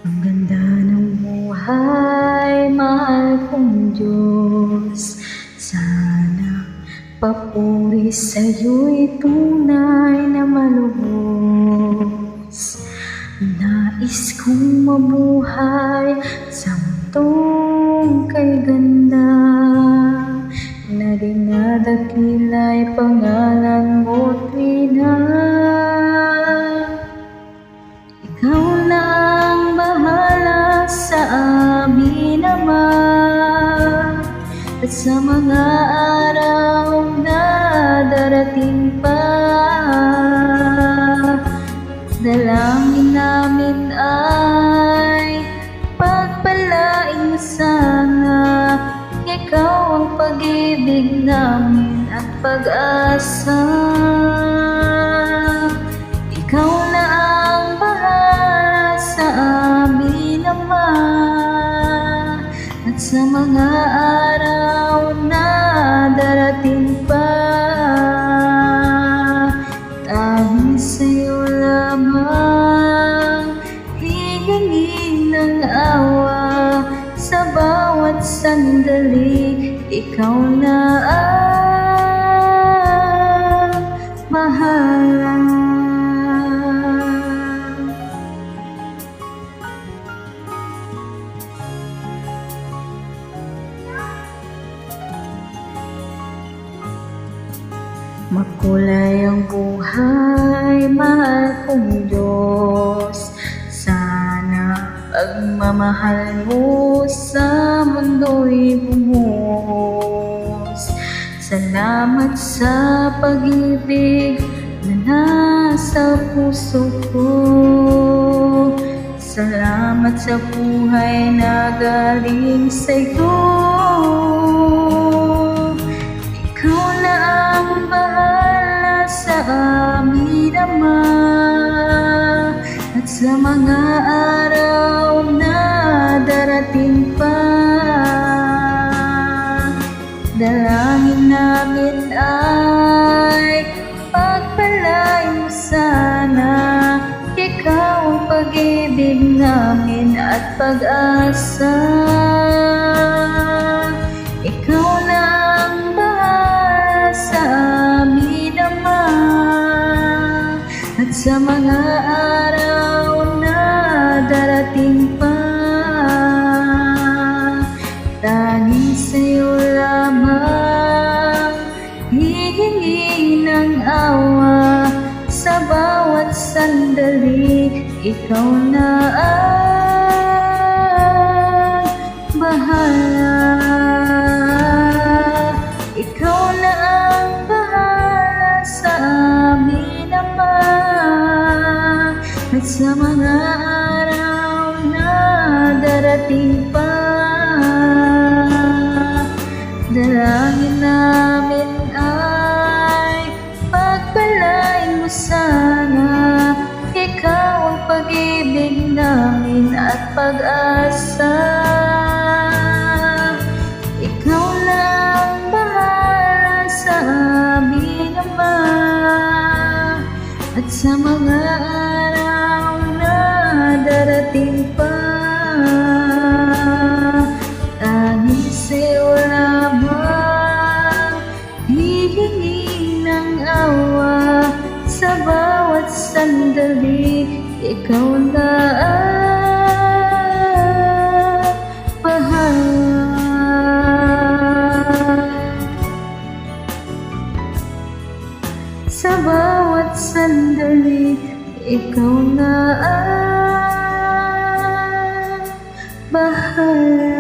Ang ganda ng buhay, mahal kong Diyos. Sana papuri sa'yo'y tunay na malubos. Nais kong mabuhay sa mundong kay ganda, na dinadakila'y pangalan mo't wina. Ikaw na ang bahala sa amin, Ama, at sa mga araw na darating pa. Dalangin namin ay pagpalain mo sana. Ikaw ang pag-ibig namin at pag-asa. Ikaw na ang bahala sa amin, Ama, at sa mga araw na darating pa. Tanging sa'yo lamang hihingin ng awa. Sa bawat sandali, ikaw na ang bahala. Makulay ang buhay, mahal kong Diyos. Sana pagmamahal mo sa mundo'y bumuhos. Salamat sa pag-ibig na nasa puso ko. Salamat sa buhay na galing sa'yo. Ikaw na ang bahala sa amin, Ama, at sa mga araw na darating pa. Dalangin namin ay pagpalain mo sana. Ikaw ang pag-ibig namin at pag-asa. Ikaw na ang bahala sa amin, Ama, at sa mga araw na darating pa. Tanging sa'yo lamang hihingi ng awa. Sa bawat sandali, ikaw na ang bahala. Ikaw na ang bahala sa amin, Ama, at sa mga araw na darating pa. Dalangin namin ay pagpalain mo sana. Ikaw ang pag-ibig namin at pag-asa. Ikaw na ang bahala sa amin, Ama, at sa mga araw na darating pa. Tanging sa'yo lamang hihingi ng awa. Sa bawat sandali, ikaw na ang bahala. Sa bawat sandali, ikaw na ang bahala.